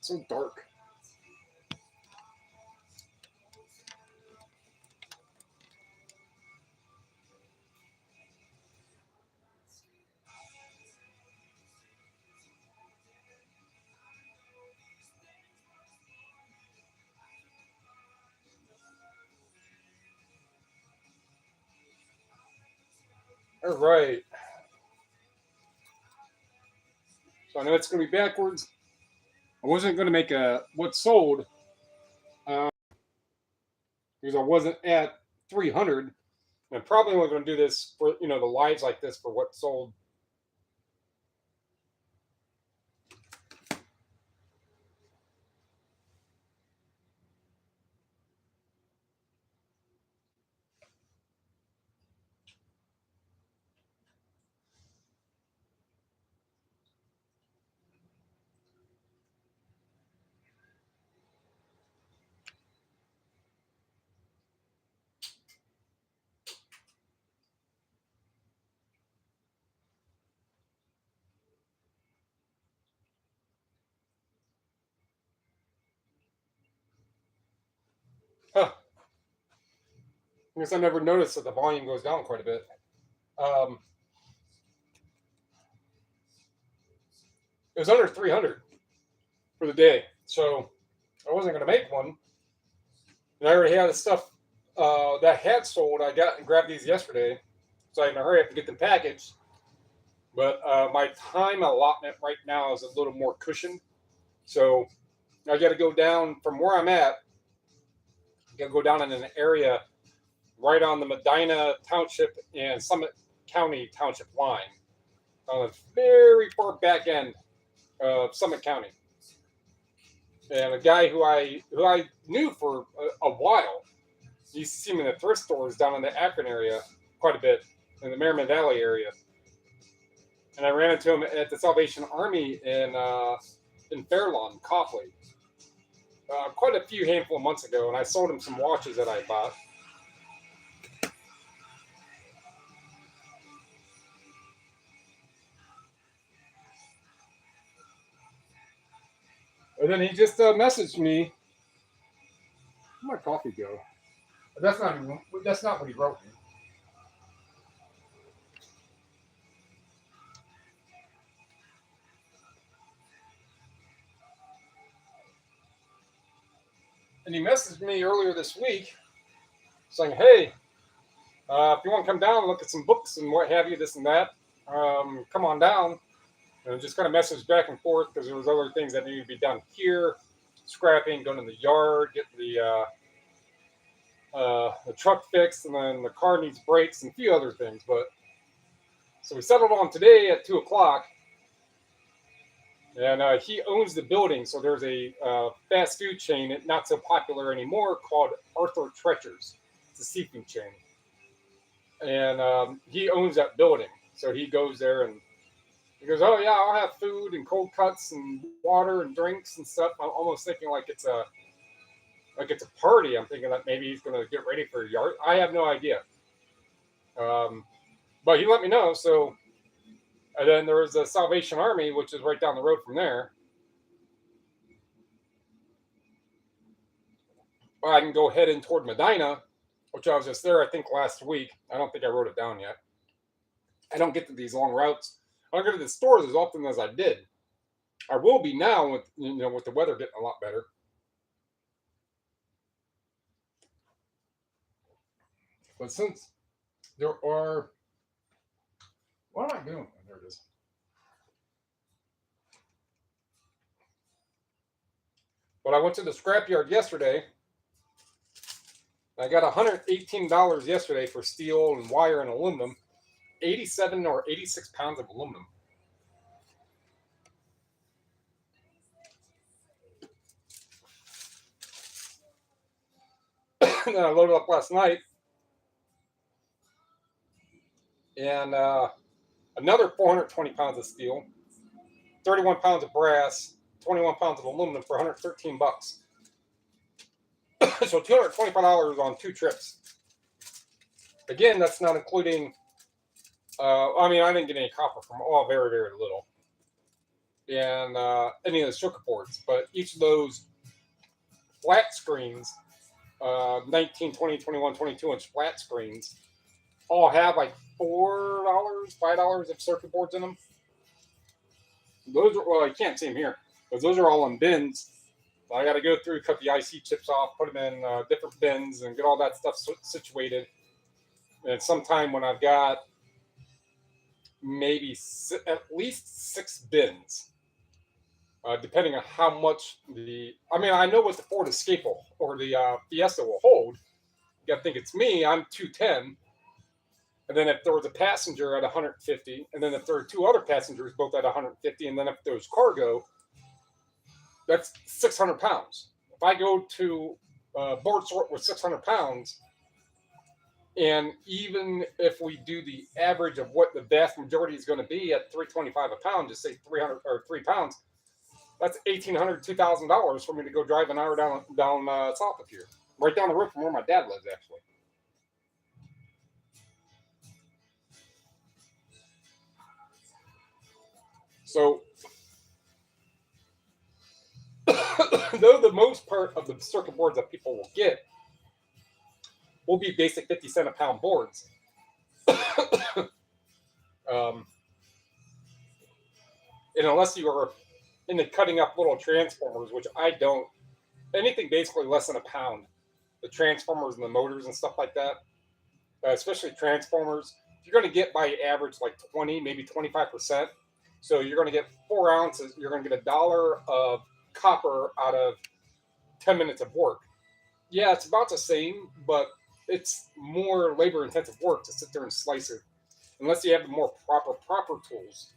It's so dark. All right. So I know it's going to be backwards. I wasn't going to make a what sold because I wasn't at 300. I'm probably only going to do this for, the lives like this for what sold. Huh. I guess I never noticed that the volume goes down quite a bit. It was under 300 for the day, so I wasn't going to make one. And I already had the stuff that had sold. I got and grabbed these yesterday, so I had to hurry up to get them packaged. But my time allotment right now is a little more cushioned, so I got to go down from where I'm at. I got to go down in an area right on the Medina Township and Summit County Township line, on the very far back end of Summit County. And a guy who I knew for a while, he used to see me in the thrift stores down in the Akron area quite a bit, in the Merriman Valley area. And I ran into him at the Salvation Army in Fairlawn, Copley, quite a few handful of months ago, and I sold him some watches that I bought. And then he just messaged me. Where'd my coffee go? That's not what he wrote me. And he messaged me earlier this week saying, hey, if you want to come down and look at some books and what have you, this and that, come on down. And just kind of messaged back and forth because there was other things that needed to be done here, scrapping, going in the yard, getting the truck fixed, and then the car needs brakes and a few other things. But so we settled on today at 2:00. And he owns the building, so there's a fast food chain, not so popular anymore, called Arthur Treacher's. It's a seafood chain. And he owns that building. So he goes there and he goes, oh, yeah, I'll have food and cold cuts and water and drinks and stuff. I'm almost thinking like it's a party. I'm thinking that maybe he's going to get ready for a yard. I have no idea. But he let me know, so... And then there was the Salvation Army, which is right down the road from there. Or I can go heading toward Medina, which I was just there, I think, last week. I don't think I wrote it down yet. I don't get to these long routes. I don't go to the stores as often as I did. I will be now with the weather getting a lot better. But since there are... What am I doing? There it is. But I went to the scrapyard yesterday. I got $118 yesterday for steel and wire and aluminum. 87 or 86 pounds of aluminum. And then I loaded up last night. And another 420 pounds of steel, 31 pounds of brass, 21 pounds of aluminum for $113. So $225 on 2 trips. Again, that's not including, I didn't get any copper from, very, very little. and any of the circuit boards. But each of those flat screens, 19, 20, 21, 22-inch flat screens, all have like $4, $5 of circuit boards in them. Those are, well, you can't see them here, but those are all in bins. So I got to go through, cut the IC chips off, put them in different bins, and get all that stuff situated. And sometime when I've got maybe at least 6 bins, depending on how much I know what the Ford Escape or the Fiesta will hold. You got to think it's me. I'm 210. And then if there was a passenger at 150, and then if there are 2 other passengers both at 150, and then if there's cargo, that's 600 pounds. If I go to board sort with 600 pounds, and even if we do the average of what the vast majority is going to be at $325 a pound, just say 300 or 3 pounds, that's $1,800, $2,000 for me to go drive an hour down south of here, right down the road from where my dad lives, actually. So, though the most part of the circuit boards that people will get will be basic 50 cent a pound boards, and unless you are into cutting up little transformers, which I don't, anything basically less than a pound, the transformers and the motors and stuff like that, especially transformers, you're going to get by average like 20, maybe 25%. So you're going to get 4 ounces. You're going to get $1 of copper out of 10 minutes of work. Yeah, it's about the same, but it's more labor-intensive work to sit there and slice it, unless you have the more proper tools.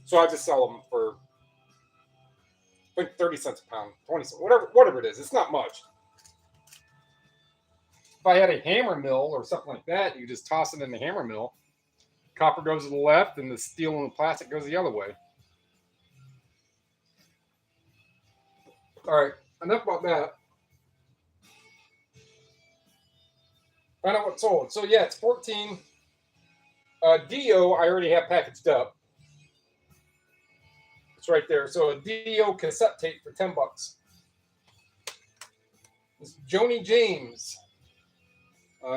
So I just sell them for like 30 cents a pound, 20 cents, whatever it is. It's not much. If I had a hammer mill or something like that, you just toss it in the hammer mill. Copper goes to the left, and the steel and the plastic goes the other way. All right, enough about that. Find out what's sold. So yeah, it's 14. DO I already have packaged up. It's right there. So a DO cassette tape for $10. This Joni James.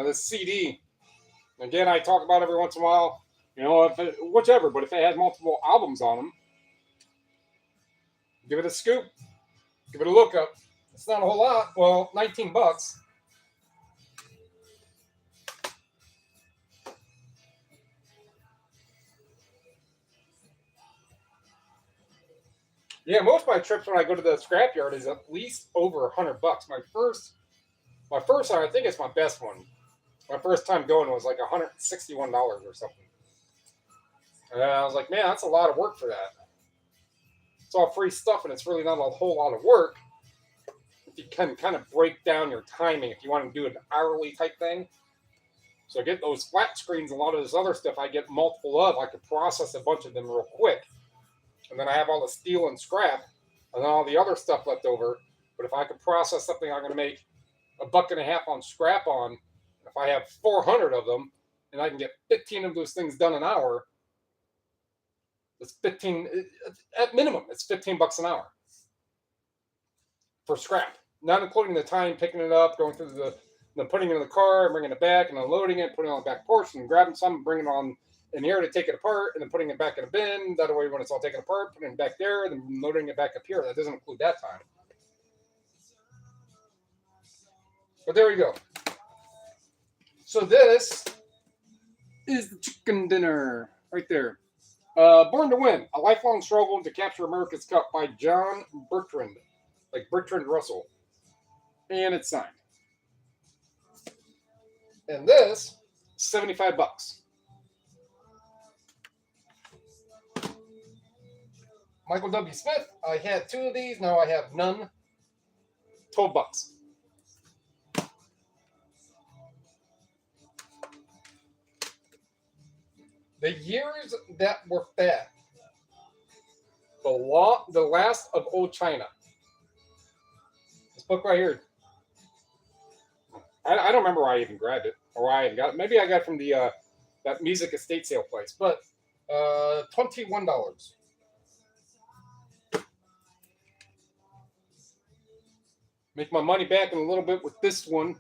This CD. Again, I talk about every once in a while. Whichever. But if it has multiple albums on them, give it a scoop. Give it a look up. It's not a whole lot. Well, $19. Yeah, most of my trips when I go to the scrapyard is at least over $100. My first time, I think it's my best one. My first time going was like $161 or something. And I was like, man, that's a lot of work for that. It's all free stuff, and it's really not a whole lot of work. If you can kind of break down your timing, if you want to do an hourly type thing. So I get those flat screens, a lot of this other stuff I get multiple of. I could process a bunch of them real quick. And then I have all the steel and scrap, and then all the other stuff left over. But if I could process something, I'm going to make $1.50 on scrap on. If I have 400 of them, and I can get 15 of those things done an hour, it's 15 at minimum. It's $15 an hour for scrap, not including the time picking it up, going through then putting it in the car, and bringing it back, and unloading it, putting it on the back porch, and grabbing some, and bringing it on in here to take it apart, and then putting it back in a bin. That way, when it's all taken apart, putting it back there, and then loading it back up here. That doesn't include that time. But there you go. So this is the chicken dinner right there. Born to Win, a lifelong struggle to capture America's Cup by John Bertrand, like Bertrand Russell. And it's signed. And this, $75. Michael W. Smith, I had 2 of these, now I have none. $12. The Years That Were Fat. The Last of Old China. This book right here. I don't remember why I even grabbed it or why I got it. Maybe I got it from the that music estate sale place. But $21. Make my money back in a little bit with this one.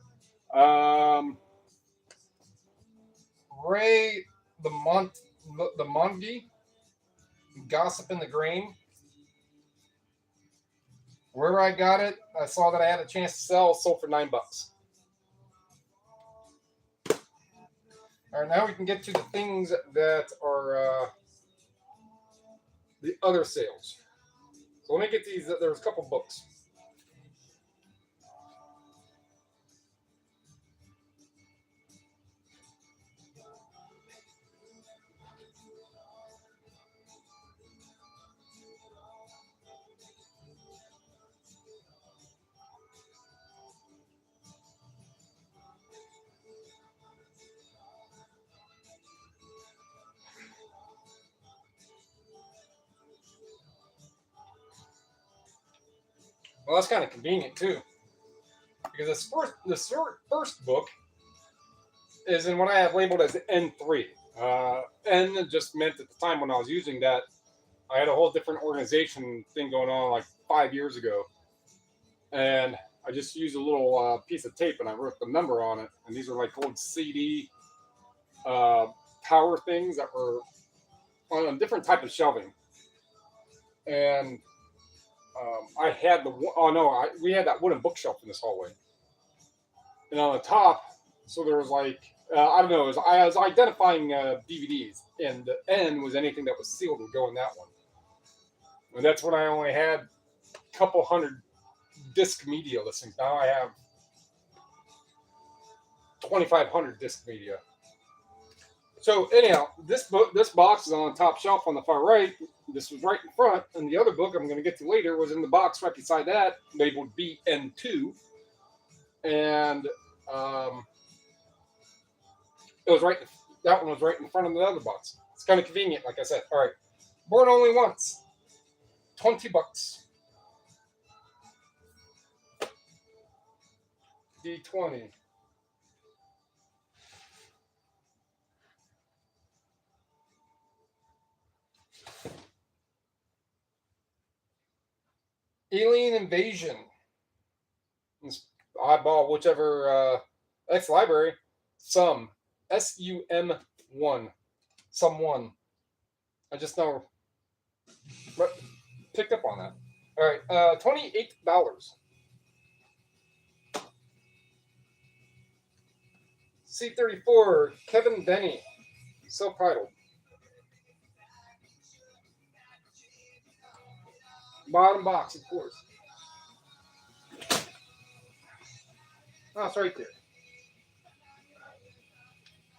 Ray the Mongi, Gossip in the Grain. Wherever I got it, I saw that I had a chance to sell. Sold for $9. All right, now we can get to the things that are the other sales. So let me get these. There's a couple books. Well, that's kind of convenient too, because this first book is in what I have labeled as N3. N just meant at the time when I was using that, I had a whole different organization thing going on like 5 years ago, and I just used a little piece of tape and I wrote the number on it. And these are like old CD power things that were on a different type of shelving. And I had we had that wooden bookshelf in this hallway. And on the top, so there was like, I don't know, I was identifying DVDs, and the N was anything that was sealed would go in that one. And that's when I only had a couple hundred disc media listings. Now I have 2,500 disc media. So anyhow, this box is on the top shelf on the far right. This was right in front, and the other book I'm going to get to later was in the box right beside that, labeled BN2, and it was right. That one was right in front of the other box. It's kind of convenient, like I said. All right, Born Only Once, $20. D20. Alien Invasion. Oddball, whichever X Library. SUM1. Someone. I just know. Picked up on that. All right, $28. C34, Kevin Denny, self-titled. Bottom box, of course. Oh, it's right there.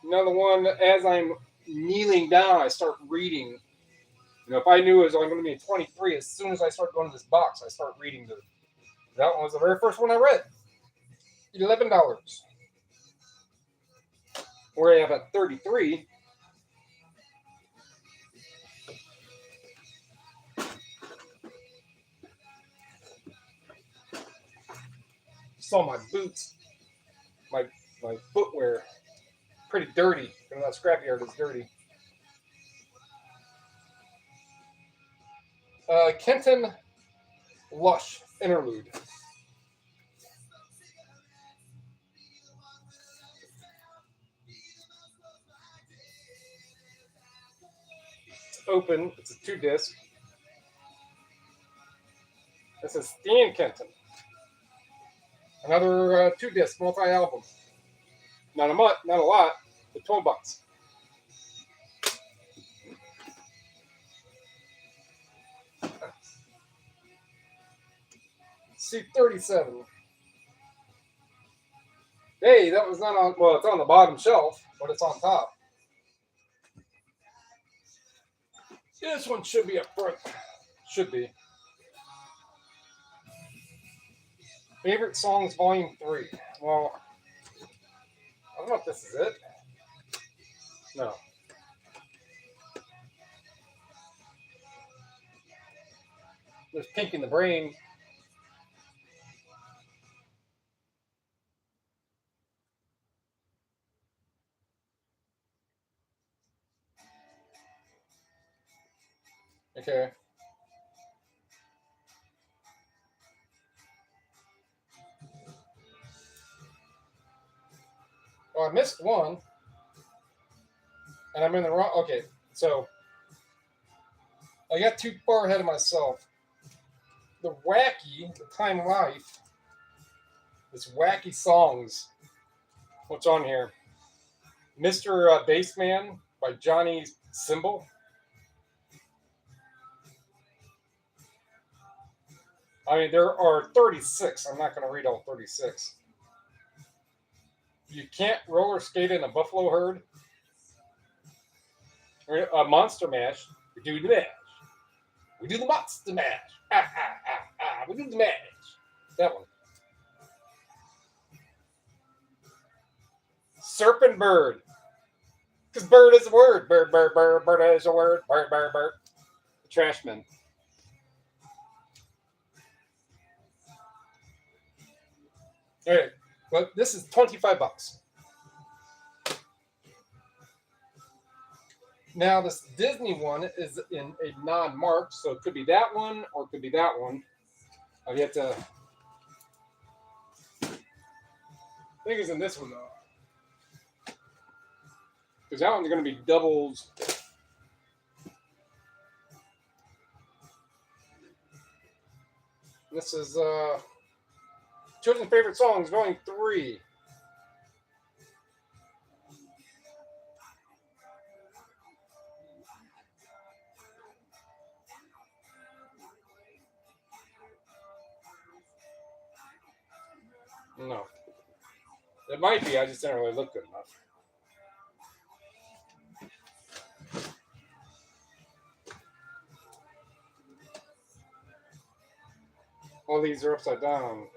Another one, as I'm kneeling down, I start reading. You know, if I knew it was only going to be a 23, as soon as I start going to this box, I start reading that one was the very first one I read. $11. Where I have at 33. Saw my boots, my footwear, pretty dirty. You know, that scrapyard is dirty. Kenton Lush interlude. It's open. It's a 2-disc. This is Stan Kenton. Another 2-disc multi-album. Not a lot, but $12. C37. Hey, that was not on. Well, it's on the bottom shelf, but it's on top. This one should be up front. Should be. Favorite Songs Volume 3. Well, I don't know if this is it. No. There's Pink in the Brain. Okay. Well, I missed one, and I'm in the wrong. Okay, so I got too far ahead of myself. The Time Life, this wacky songs. What's on here? Mr. Bassman by Johnny Symbol. I mean, there are 36. I'm not going to read all 36. You can't roller skate in a buffalo herd. A monster mash. We do the mash. We do the monster mash. Ah, ah, ah, ah. We do the mash. That one. Serpent bird. Because bird is a word. Bird, bird, bird, bird is a word. Bird, bird, bird. Trashman. All right. Well, this is $25. Now, this Disney one is in a non-marked, so it could be that one or it could be that one. I've yet to. I think it's in this one, though. Because that one's going to be doubles. This is Children's Favorite Songs, Volume 3. No. It might be, I just didn't really look good enough. All these are upside down.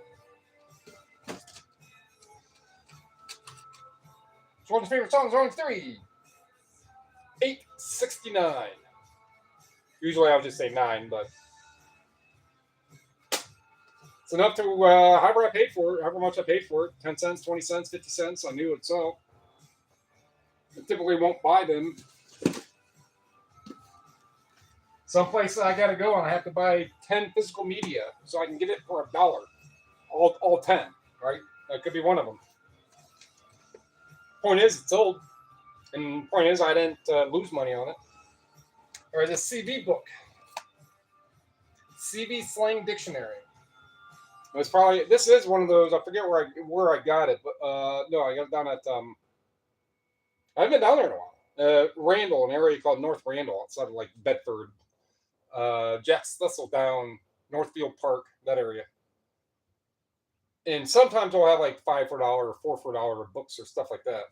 Children's Favorite Songs, Volume 3. $8.69. Usually I would just say 9, but it's enough to however I paid for it, however much I paid for it, 10 cents, 20 cents, 50 cents. I knew it'd sell. I typically won't buy them. Someplace I got to go and I have to buy 10 physical media so I can get it for $1. All 10, right? That could be one of them. Point is, it's sold. And point is, I didn't lose money on it. All right, this CV book. CV Slang Dictionary. It's probably, this is one of those, I forget where I got it, but no, I got it down at, I haven't been down there in a while. Randall, an area called North Randall, outside of like Bedford. Jack Stessel down Northfield Park, that area. And sometimes they'll have like $5 for $1 or $4 for $1 books or stuff like that.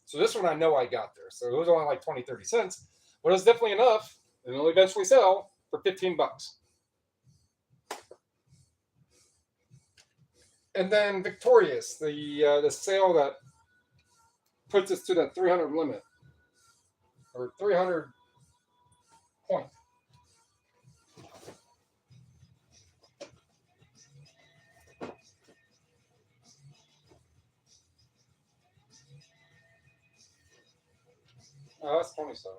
So this one I know I got there. So it was only like 20, 30 cents. But it was definitely enough. And it'll eventually sell for $15. And then Victorious, the sale that puts us to that 300 limit. Or 300 point. Oh, that's 27.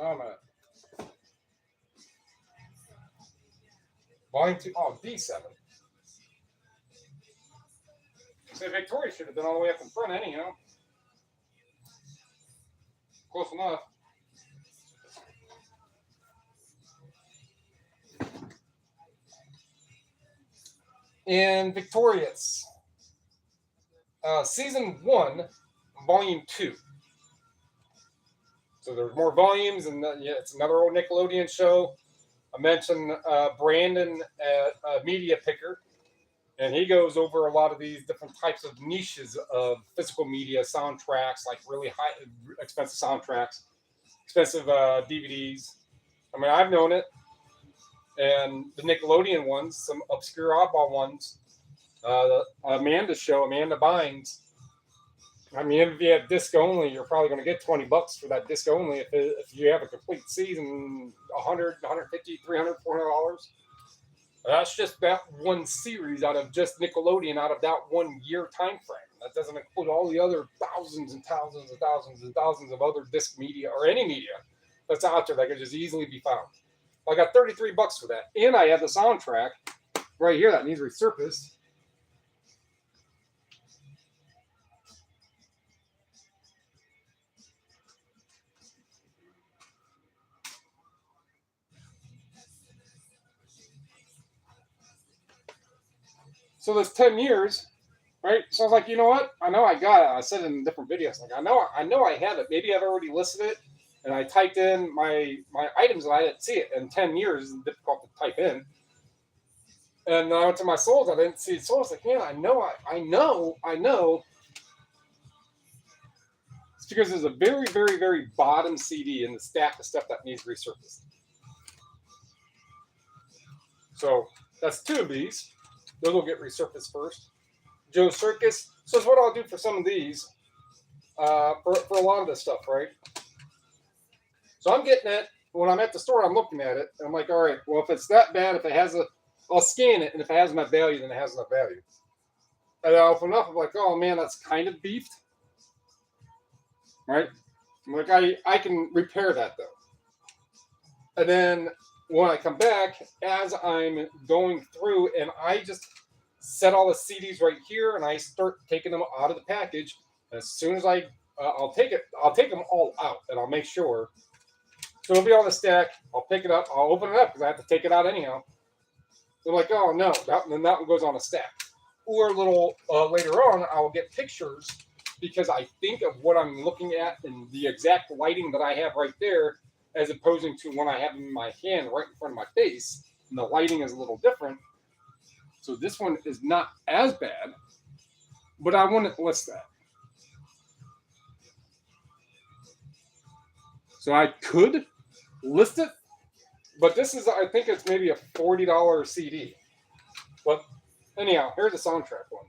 Oh, man. Volume 2. Oh, D7. So Victoria should have been all the way up in front anyhow. Close enough. And Victorious. Season 1, Volume 2. So there's more volumes, and yeah, it's another old Nickelodeon show. I mentioned Brandon at Media Picker, and he goes over a lot of these different types of niches of physical media soundtracks, like really high, expensive soundtracks, expensive DVDs. I mean, I've known it, and the Nickelodeon ones, some obscure oddball ones. Amanda Bynes. I mean, if you have disc only, you're probably going to get $20 for that disc only. If you have a complete season, $100, $150, $300, $400. That's just that one series out of just Nickelodeon out of that 1 year time frame. That doesn't include all the other thousands and thousands and thousands and thousands of other disc media or any media that's out there that could just easily be found. I got $33 for that. And I have the soundtrack right here that needs resurfaced. So that's 10 years, right? So I was like, you know what? I know I got it. I said it in different videos. Like, I know I have it. Maybe I've already listed it. And I typed in my items and I didn't see it. In 10 years, it's difficult to type in. And I went to my souls. I didn't see it. So I was like, man, I know. It's because there's a very, very, very bottom CD in the stack of stuff that needs resurfaced. So that's 2 of these. Those will get resurfaced first. Joe Circus. So that's what I'll do for some of these. For a lot of this stuff, right? So I'm getting it. When I'm at the store, I'm looking at it. And I'm like, all right, well, if it's that bad, if it has I'll scan it. And if it has enough value, then it has enough value. And I'll open up. I'm like, oh, man, that's kind of beefed. Right? I'm like, I can repair that, though. And then when I come back, as I'm going through, and I just set all the CDs right here, and I start taking them out of the package. As soon as I'll take them all out, and I'll make sure. So it'll be on the stack. I'll pick it up. I'll open it up because I have to take it out anyhow. They're like, oh no, then that one goes on a stack. Or a little later on, I'll get pictures because I think of what I'm looking at and the exact lighting that I have right there, as opposed to when I have in my hand right in front of my face, and the lighting is a little different. So this one is not as bad, but I wouldn't list that. So I could list it, but this is, I think it's maybe a $40 CD. But anyhow, here's the soundtrack one.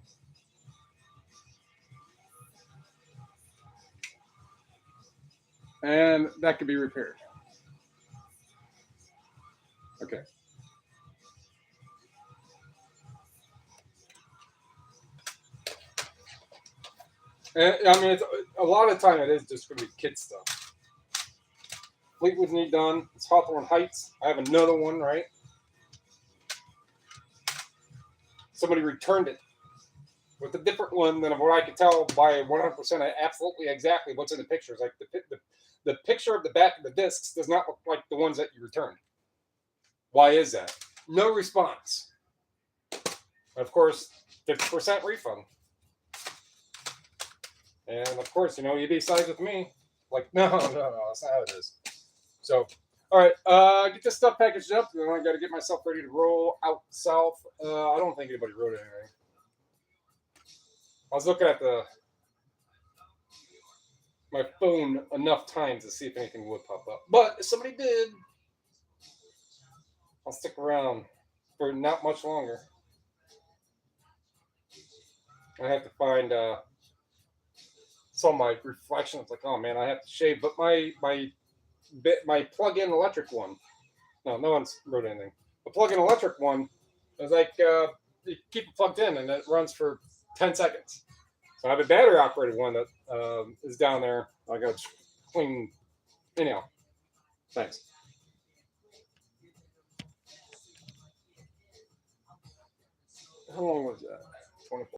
And that could be repaired. Okay. And, I mean, a lot of the time it is just going to be kid stuff. Fleetwood need done. It's Hawthorne Heights. I have another one, right? Somebody returned it with a different one than what I could tell by 100% absolutely exactly what's in the pictures. Like the picture of the back of the discs does not look like the ones that you returned. Why is that? No response. Of course, 50% refund. And of course, eBay sides with me. Like, no, that's not how it is. So, all right, get this stuff packaged up. Then I got to get myself ready to roll out south. I don't think anybody wrote anything. I was looking at my phone enough times to see if anything would pop up. But if somebody did, I'll stick around for not much longer. I have to find some of my reflections. Like, oh man, I have to shave. But my plug-in electric one. No one's wrote anything. The plug-in electric one is like you keep it plugged in and it runs for 10 seconds. So I have a battery operated one that is down there. I got to clean. Anyhow, thanks. How long was that? 24.